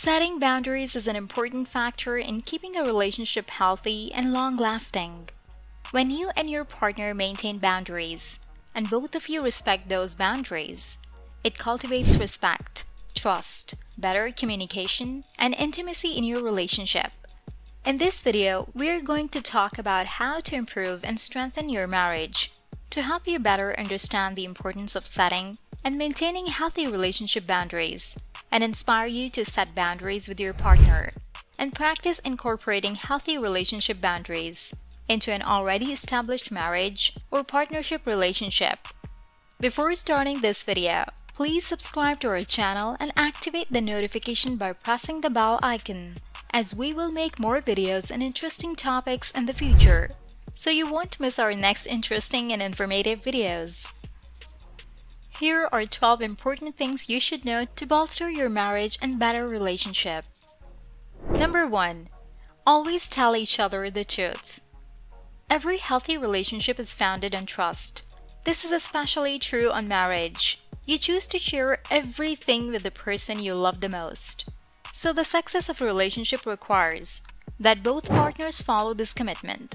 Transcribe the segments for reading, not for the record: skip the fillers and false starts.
Setting boundaries is an important factor in keeping a relationship healthy and long-lasting. When you and your partner maintain boundaries, and both of you respect those boundaries, it cultivates respect, trust, better communication, and intimacy in your relationship. In this video, we're going to talk about how to improve and strengthen your marriage to help you better understand the importance of setting and maintaining healthy relationship boundaries, and inspire you to set boundaries with your partner and practice incorporating healthy relationship boundaries into an already established marriage or partnership relationship. Before starting this video, please subscribe to our channel and activate the notification by pressing the bell icon, as we will make more videos and interesting topics in the future, so you won't miss our next interesting and informative videos. Here are 12 important things you should know to bolster your marriage and better relationship. Number 1. Always tell each other the truth. Every healthy relationship is founded on trust. This is especially true on marriage. You choose to share everything with the person you love the most. So the success of a relationship requires that both partners follow this commitment.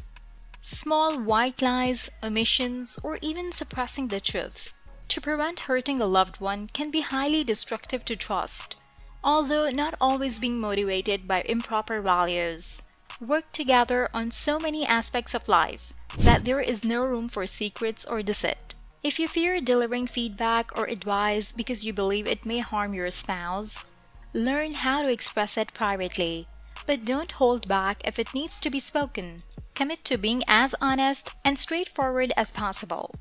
Small white lies, omissions, or even suppressing the truth to prevent hurting a loved one can be highly destructive to trust, although not always being motivated by improper values. Work together on so many aspects of life that there is no room for secrets or deceit. If you fear delivering feedback or advice because you believe it may harm your spouse, learn how to express it privately, but don't hold back if it needs to be spoken. Commit to being as honest and straightforward as possible.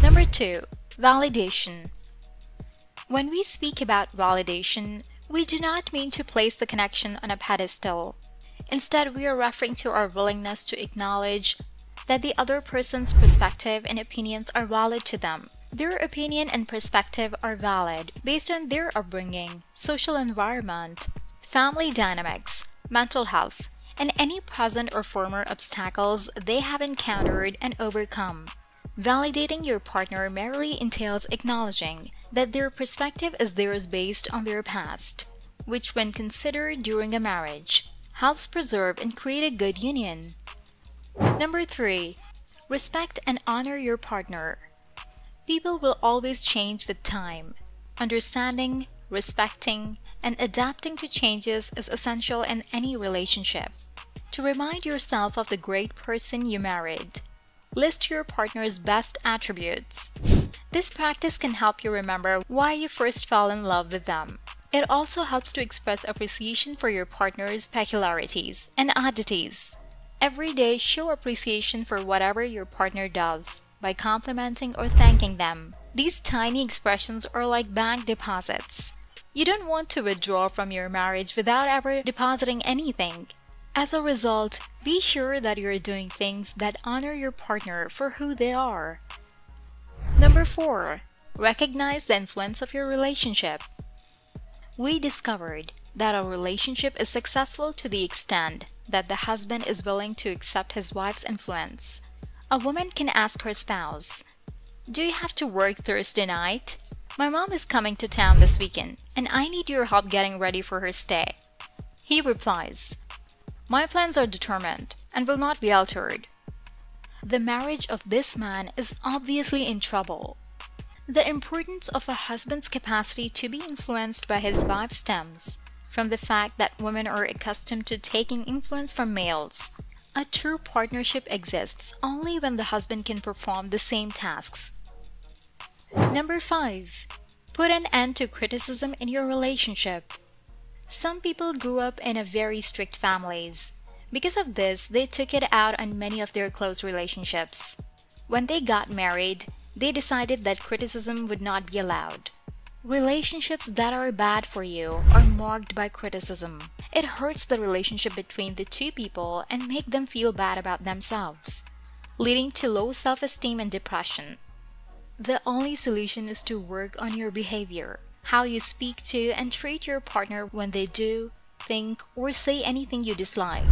Number 2. Validation. When we speak about validation, we do not mean to place the connection on a pedestal. Instead, we are referring to our willingness to acknowledge that the other person's perspective and opinions are valid to them. Their opinion and perspective are valid based on their upbringing, social environment, family dynamics, mental health, and any present or former obstacles they have encountered and overcome. Validating your partner merely entails acknowledging that their perspective is theirs based on their past, which, when considered during a marriage, helps preserve and create a good union. Number 3. Respect and honor your partner. People will always change with time. Understanding, respecting, and adapting to changes is essential in any relationship. To remind yourself of the great person you married, list your partner's best attributes. This practice can help you remember why you first fell in love with them. It also helps to express appreciation for your partner's peculiarities and oddities. Every day, show appreciation for whatever your partner does by complimenting or thanking them. These tiny expressions are like bank deposits. You don't want to withdraw from your marriage without ever depositing anything. As a result, be sure that you're doing things that honor your partner for who they are. Number 4. Recognize the influence of your relationship. We discovered that a relationship is successful to the extent that the husband is willing to accept his wife's influence. A woman can ask her spouse, "Do you have to work Thursday night? My mom is coming to town this weekend, and I need your help getting ready for her stay." He replies, "My plans are determined and will not be altered." The marriage of this man is obviously in trouble. The importance of a husband's capacity to be influenced by his wife stems from the fact that women are accustomed to taking influence from males. A true partnership exists only when the husband can perform the same tasks. Number 5. Put an end to criticism in your relationship. Some people grew up in a very strict families. Because of this, they took it out on many of their close relationships. When they got married, they decided that criticism would not be allowed. Relationships that are bad for you are marked by criticism. It hurts the relationship between the two people and make them feel bad about themselves, leading to low self-esteem and depression. The only solution is to work on your behavior, how you speak to and treat your partner when they do, think, or say anything you dislike.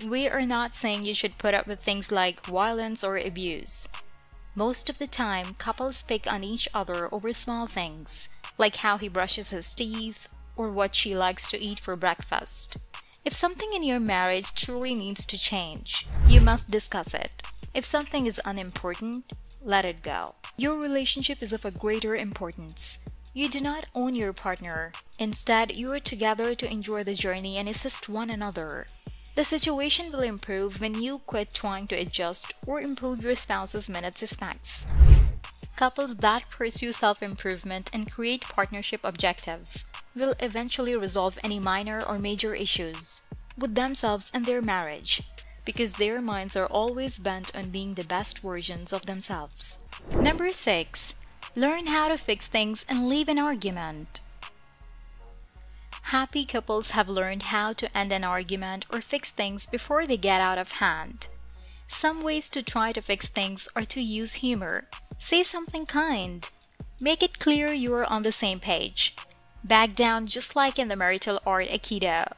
We are not saying you should put up with things like violence or abuse. Most of the time, couples pick on each other over small things, like how he brushes his teeth or what she likes to eat for breakfast. If something in your marriage truly needs to change, you must discuss it. If something is unimportant, let it go. Your relationship is of a greater importance. You do not own your partner. Instead, you are together to enjoy the journey and assist one another. The situation will improve when you quit trying to adjust or improve your spouse's minutes aspects. Couples that pursue self-improvement and create partnership objectives will eventually resolve any minor or major issues with themselves and their marriage, because their minds are always bent on being the best versions of themselves. Number 6. Learn how to fix things and leave an argument. Happy couples have learned how to end an argument or fix things before they get out of hand. Some ways to try to fix things are to use humor. Say something kind. Make it clear you are on the same page. Back down just like in the marital art Aikido.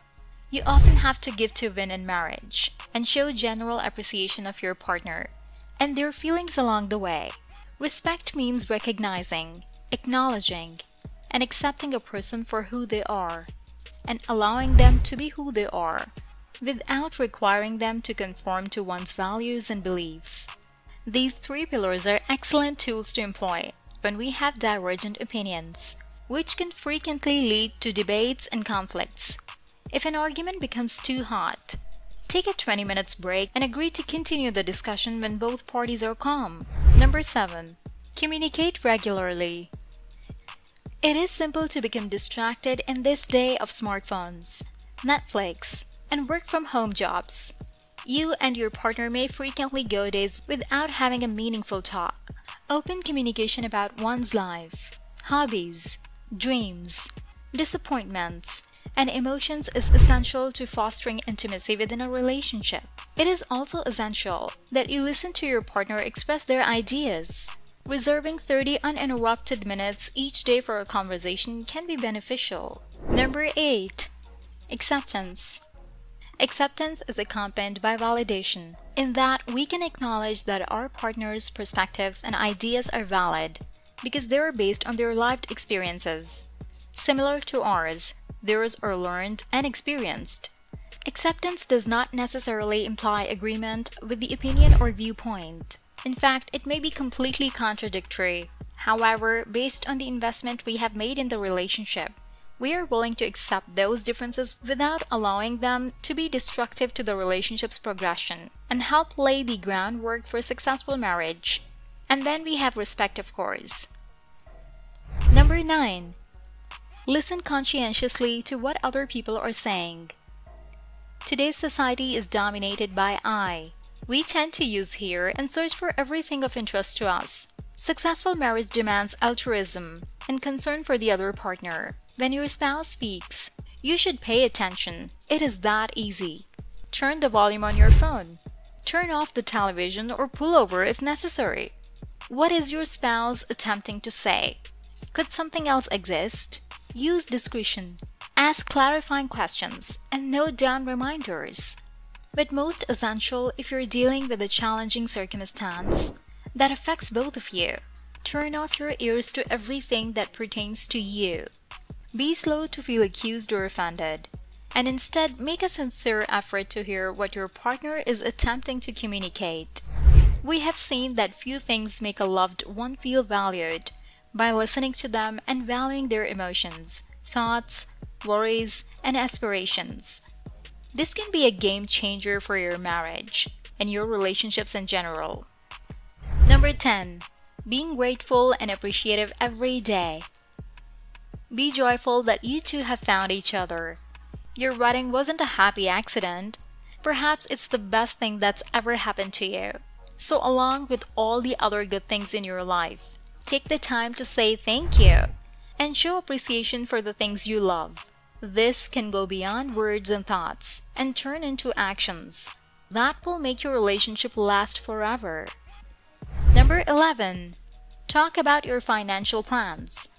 You often have to give to win in marriage and show general appreciation of your partner and their feelings along the way. Respect means recognizing, acknowledging, and accepting a person for who they are and allowing them to be who they are without requiring them to conform to one's values and beliefs. These 3 pillars are excellent tools to employ when we have divergent opinions, which can frequently lead to debates and conflicts. If an argument becomes too hot, take a 20 minutes break and agree to continue the discussion when both parties are calm. Number 7. Communicate regularly. It is simple to become distracted in this day of smartphones, Netflix, and work-from-home jobs. You and your partner may frequently go days without having a meaningful talk. Open communication about one's life, hobbies, dreams, disappointments, and emotions is essential to fostering intimacy within a relationship. It is also essential that you listen to your partner express their ideas. Reserving 30 uninterrupted minutes each day for a conversation can be beneficial. Number 8. Acceptance. Acceptance is accompanied by validation, in that we can acknowledge that our partner's perspectives and ideas are valid because they are based on their lived experiences. Similar to ours, theirs are learned and experienced. Acceptance does not necessarily imply agreement with the opinion or viewpoint. In fact, it may be completely contradictory. However, based on the investment we have made in the relationship, we are willing to accept those differences without allowing them to be destructive to the relationship's progression and help lay the groundwork for a successful marriage. And then we have respect, of course. Number 9. Listen conscientiously to what other people are saying. Today's society is dominated by I. We tend to use here and search for everything of interest to us. Successful marriage demands altruism and concern for the other partner. When your spouse speaks, you should pay attention. It is that easy. Turn the volume on your phone. Turn off the television or pull over if necessary. What is your spouse attempting to say? Could something else exist? Use discretion. Ask clarifying questions and note down reminders. But most essential if you're dealing with a challenging circumstance that affects both of you, turn off your ears to everything that pertains to you. Be slow to feel accused or offended, and instead make a sincere effort to hear what your partner is attempting to communicate. We have seen that few things make a loved one feel valued by listening to them and valuing their emotions, thoughts, worries, and aspirations. This can be a game changer for your marriage and your relationships in general. Number 10. Being grateful and appreciative every day. Be joyful that you two have found each other. Your wedding wasn't a happy accident. Perhaps it's the best thing that's ever happened to you. So along with all the other good things in your life, take the time to say thank you and show appreciation for the things you love. This can go beyond words and thoughts and turn into actions that will make your relationship last forever. Number 11. Talk about your financial plans.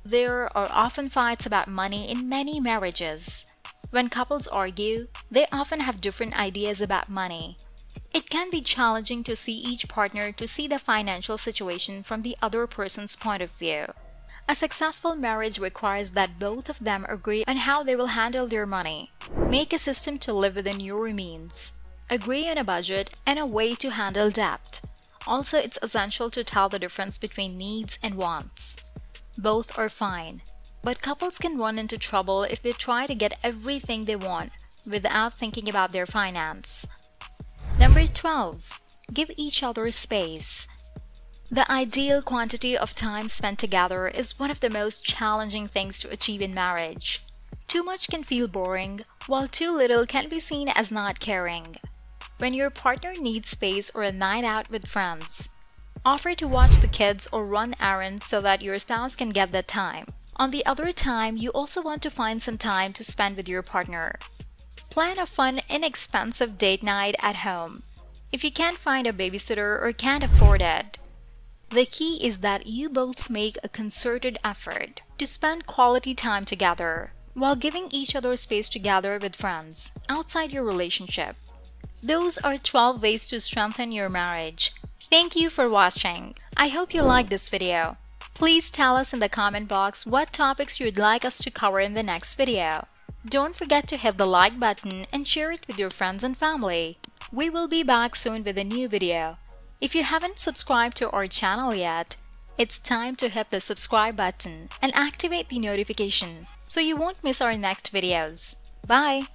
There are often fights about money in many marriages. When couples argue, they often have different ideas about money. It can be challenging to see each partner to see the financial situation from the other person's point of view. A successful marriage requires that both of them agree on how they will handle their money. Make a system to live within your means. Agree on a budget and a way to handle debt. Also, it's essential to tell the difference between needs and wants. Both are fine, but couples can run into trouble if they try to get everything they want without thinking about their finance. Number 12. Give each other space. The ideal quantity of time spent together is one of the most challenging things to achieve in marriage. Too much can feel boring, while too little can be seen as not caring. When your partner needs space or a night out with friends, offer to watch the kids or run errands so that your spouse can get that time. On the other time, you also want to find some time to spend with your partner. Plan a fun, inexpensive date night at home. If you can't find a babysitter or can't afford it, the key is that you both make a concerted effort to spend quality time together while giving each other space to gather with friends outside your relationship. Those are 12 ways to strengthen your marriage. Thank you for watching. I hope you liked this video. Please tell us in the comment box what topics you'd like us to cover in the next video. Don't forget to hit the like button and share it with your friends and family. We will be back soon with a new video. If you haven't subscribed to our channel yet, it's time to hit the subscribe button and activate the notification so you won't miss our next videos. Bye!